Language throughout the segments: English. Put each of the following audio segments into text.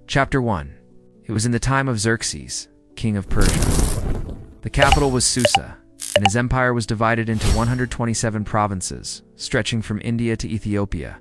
Chapter 1. It was in the time of Xerxes, king of Persia. The capital was Susa, and his empire was divided into 127 provinces, stretching from India to Ethiopia.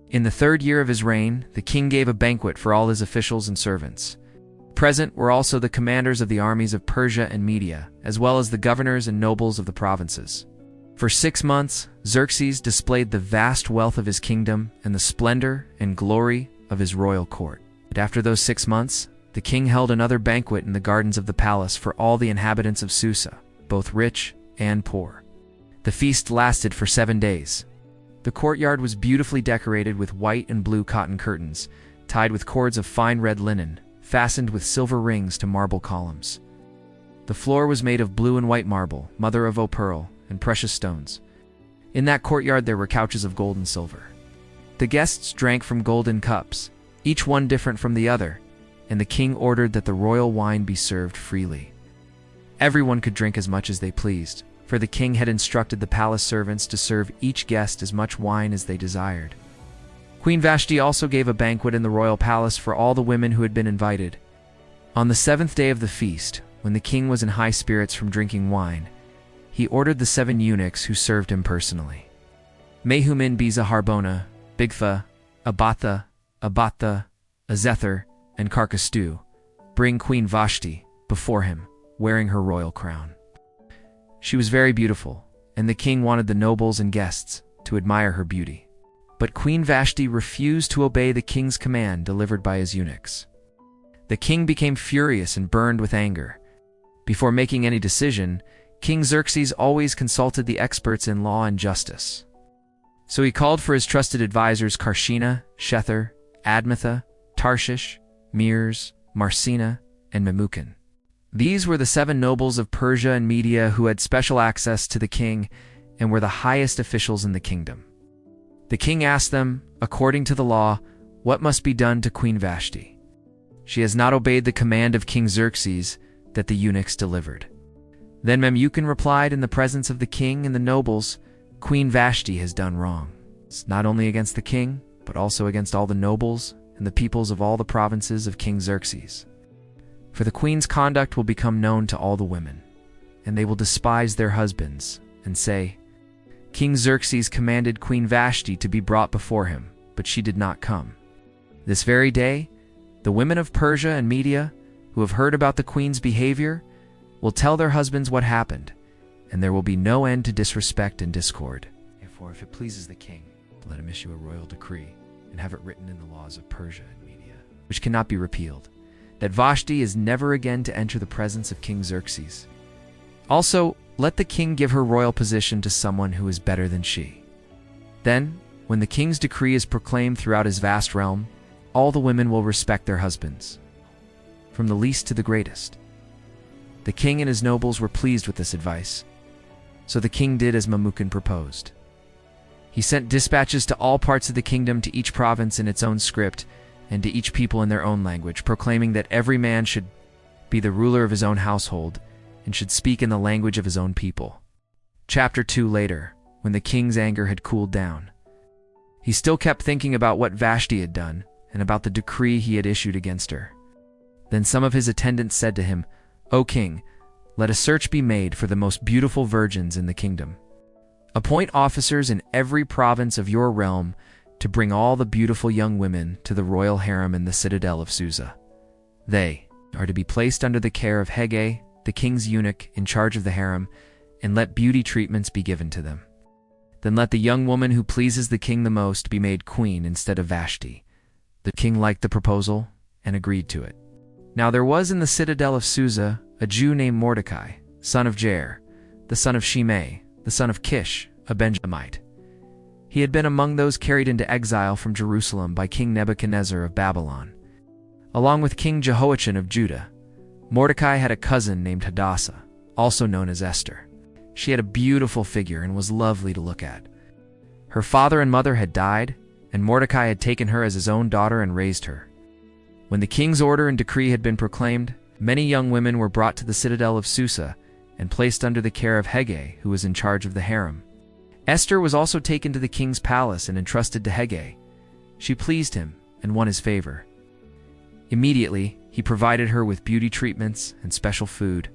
In the 3rd year of his reign, the king gave a banquet for all his officials and servants. Present were also the commanders of the armies of Persia and Media, as well as the governors and nobles of the provinces. For 6 months, Xerxes displayed the vast wealth of his kingdom and the splendor and glory of his royal court. But after those 6 months, the king held another banquet in the gardens of the palace for all the inhabitants of Susa, both rich and poor. The feast lasted for 7 days. The courtyard was beautifully decorated with white and blue cotton curtains, tied with cords of fine red linen, fastened with silver rings to marble columns. The floor was made of blue and white marble, mother-of-pearl, and precious stones. In that courtyard there were couches of gold and silver. The guests drank from golden cups, each one different from the other, and the king ordered that the royal wine be served freely. Everyone could drink as much as they pleased, for the king had instructed the palace servants to serve each guest as much wine as they desired. Queen Vashti also gave a banquet in the royal palace for all the women who had been invited. On the 7th day of the feast, when the king was in high spirits from drinking wine, he ordered the 7 eunuchs who served him personally: Mehumin Biza Harbona, Bigtha, Abatha, Azether, and Carcastu, bring Queen Vashti before him, wearing her royal crown. She was very beautiful, and the king wanted the nobles and guests to admire her beauty. But Queen Vashti refused to obey the king's command delivered by his eunuchs. The king became furious and burned with anger. Before making any decision, King Xerxes always consulted the experts in law and justice. So he called for his trusted advisors Karshina, Shether, Admatha, Tarshish, Meres, Marcina, and Memucan. These were the 7 nobles of Persia and Media who had special access to the king and were the highest officials in the kingdom. The king asked them, according to the law, what must be done to Queen Vashti. She has not obeyed the command of King Xerxes that the eunuchs delivered. Then Memucan replied in the presence of the king and the nobles, Queen Vashti has done wrong. It's not only against the king, but also against all the nobles and the peoples of all the provinces of King Xerxes. For the queen's conduct will become known to all the women, and they will despise their husbands and say, King Xerxes commanded Queen Vashti to be brought before him, but she did not come. This very day, the women of Persia and Media, who have heard about the queen's behavior, will tell their husbands what happened, and there will be no end to disrespect and discord. Therefore, if it pleases the king, let him issue a royal decree and have it written in the laws of Persia and Media, which cannot be repealed, that Vashti is never again to enter the presence of King Xerxes. Also, let the king give her royal position to someone who is better than she. Then, when the king's decree is proclaimed throughout his vast realm, all the women will respect their husbands, from the least to the greatest. The king and his nobles were pleased with this advice, so the king did as Memucan proposed. He sent dispatches to all parts of the kingdom, to each province in its own script, and to each people in their own language, proclaiming that every man should be the ruler of his own household and should speak in the language of his own people. Chapter 2. Later, when the king's anger had cooled down, he still kept thinking about what Vashti had done and about the decree he had issued against her. Then some of his attendants said to him, O king, let a search be made for the most beautiful virgins in the kingdom. Appoint officers in every province of your realm to bring all the beautiful young women to the royal harem in the citadel of Susa. They are to be placed under the care of Hege, the king's eunuch in charge of the harem, and let beauty treatments be given to them. Then let the young woman who pleases the king the most be made queen instead of Vashti. The king liked the proposal and agreed to it. Now there was in the citadel of Susa a Jew named Mordecai, son of Jair, the son of Shimei, the son of Kish, a Benjamite. He had been among those carried into exile from Jerusalem by King Nebuchadnezzar of Babylon. Along with King Jehoiachin of Judah, Mordecai had a cousin named Hadassah, also known as Esther. She had a beautiful figure and was lovely to look at. Her father and mother had died, and Mordecai had taken her as his own daughter and raised her. When the king's order and decree had been proclaimed, many young women were brought to the citadel of Susa and placed under the care of Hege, who was in charge of the harem. Esther was also taken to the king's palace and entrusted to Hege. She pleased him and won his favor. Immediately, he provided her with beauty treatments and special food.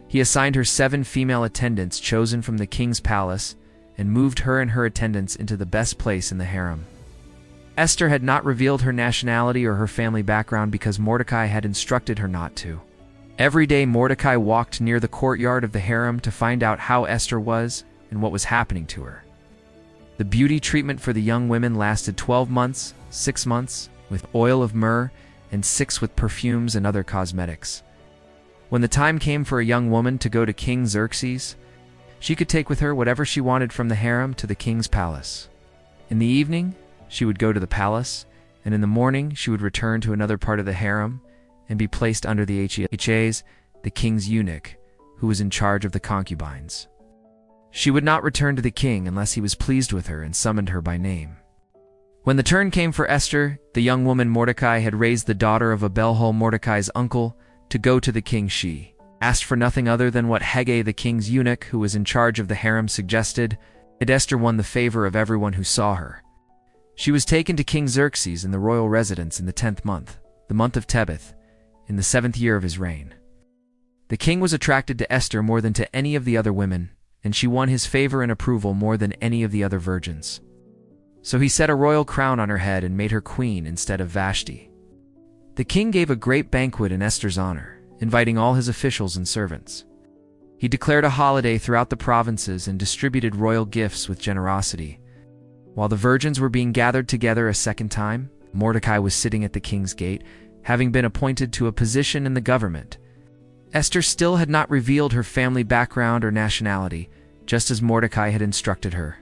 He assigned her 7 female attendants chosen from the king's palace and moved her and her attendants into the best place in the harem. Esther had not revealed her nationality or her family background because Mordecai had instructed her not to. Every day Mordecai walked near the courtyard of the harem to find out how Esther was and what was happening to her. The beauty treatment for the young women lasted 12 months, 6 months with oil of myrrh, and 6 with perfumes and other cosmetics. When the time came for a young woman to go to King Xerxes, she could take with her whatever she wanted from the harem to the king's palace. In the evening, she would go to the palace, and in the morning she would return to another part of the harem and be placed under the Has, the king's eunuch, who was in charge of the concubines. She would not return to the king unless he was pleased with her and summoned her by name. When the turn came for Esther, the young woman Mordecai had raised the daughter of Abelhol, Mordecai's uncle, to go to the king. She asked for nothing other than what Hege, the king's eunuch, who was in charge of the harem, suggested, and Esther won the favor of everyone who saw her. She was taken to King Xerxes in the royal residence in the 10th month, the month of Tebeth, in the 7th year of his reign. The king was attracted to Esther more than to any of the other women, and she won his favor and approval more than any of the other virgins. So he set a royal crown on her head and made her queen instead of Vashti. The king gave a great banquet in Esther's honor, inviting all his officials and servants. He declared a holiday throughout the provinces and distributed royal gifts with generosity. While the virgins were being gathered together a second time, Mordecai was sitting at the king's gate, having been appointed to a position in the government. Esther still had not revealed her family background or nationality, just as Mordecai had instructed her.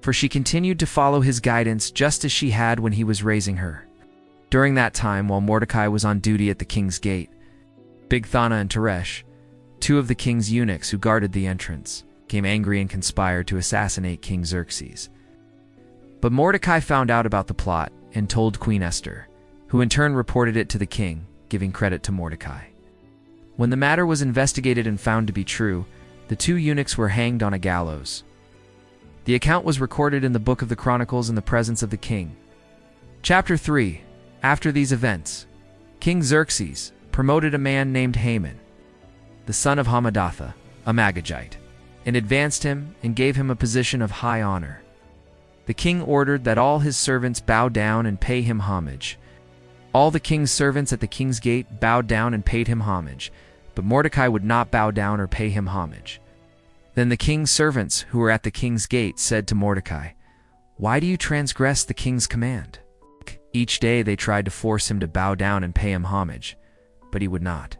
For she continued to follow his guidance just as she had when he was raising her. During that time, while Mordecai was on duty at the king's gate, Bigthana and Teresh, 2 of the king's eunuchs who guarded the entrance, became angry and conspired to assassinate King Xerxes. But Mordecai found out about the plot and told Queen Esther, who in turn reported it to the king, giving credit to Mordecai. When the matter was investigated and found to be true, the 2 eunuchs were hanged on a gallows. The account was recorded in the Book of the Chronicles in the presence of the king. Chapter 3. After these events, King Xerxes promoted a man named Haman, the son of Hammedatha, a Maggagite, and advanced him and gave him a position of high honor. The king ordered that all his servants bow down and pay him homage. All the king's servants at the king's gate bowed down and paid him homage, but Mordecai would not bow down or pay him homage. Then the king's servants who were at the king's gate said to Mordecai, "Why do you transgress the king's command?" Each day they tried to force him to bow down and pay him homage, but he would not.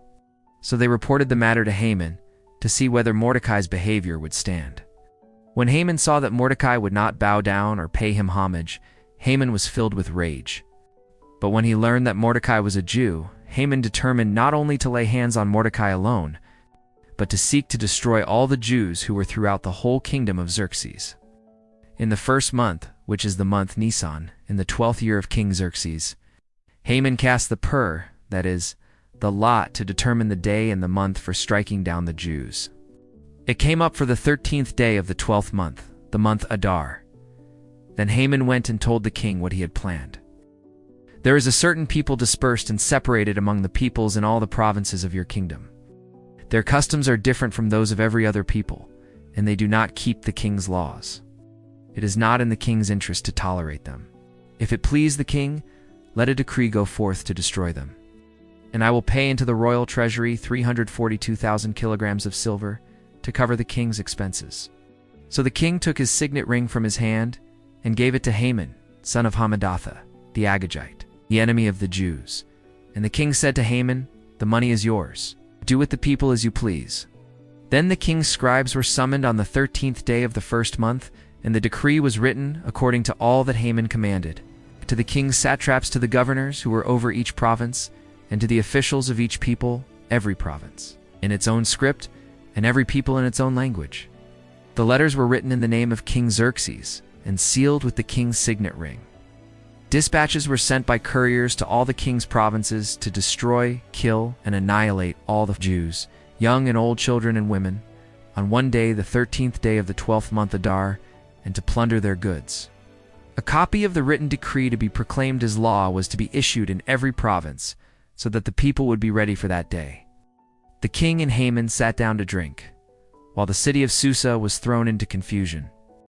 So they reported the matter to Haman to see whether Mordecai's behavior would stand. When Haman saw that Mordecai would not bow down or pay him homage, Haman was filled with rage. But when he learned that Mordecai was a Jew, Haman determined not only to lay hands on Mordecai alone, but to seek to destroy all the Jews who were throughout the whole kingdom of Xerxes. In the 1st month, which is the month Nisan, in the 12th year of King Xerxes, Haman cast the pur, that is, the lot, to determine the day and the month for striking down the Jews. It came up for the 13th day of the 12th month, the month Adar. Then Haman went and told the king what he had planned. "There is a certain people dispersed and separated among the peoples in all the provinces of your kingdom. Their customs are different from those of every other people, and they do not keep the king's laws. It is not in the king's interest to tolerate them. If it please the king, let a decree go forth to destroy them. And I will pay into the royal treasury 342,000 kilograms of silver to cover the king's expenses." So the king took his signet ring from his hand and gave it to Haman, son of Hammedatha, the Agagite, the enemy of the Jews. And the king said to Haman, "The money is yours. Do with the people as you please." Then the king's scribes were summoned on the 13th day of the 1st month, and the decree was written according to all that Haman commanded, to the king's satraps, to the governors who were over each province, and to the officials of each people, every province, in its own script, and every people in its own language. The letters were written in the name of King Xerxes, and sealed with the king's signet ring. Dispatches were sent by couriers to all the king's provinces to destroy, kill, and annihilate all the Jews, young and old, children and women, on one day, the 13th day of the 12th month Adar, and to plunder their goods. A copy of the written decree to be proclaimed as law was to be issued in every province, so that the people would be ready for that day. The king and Haman sat down to drink, while the city of Susa was thrown into confusion.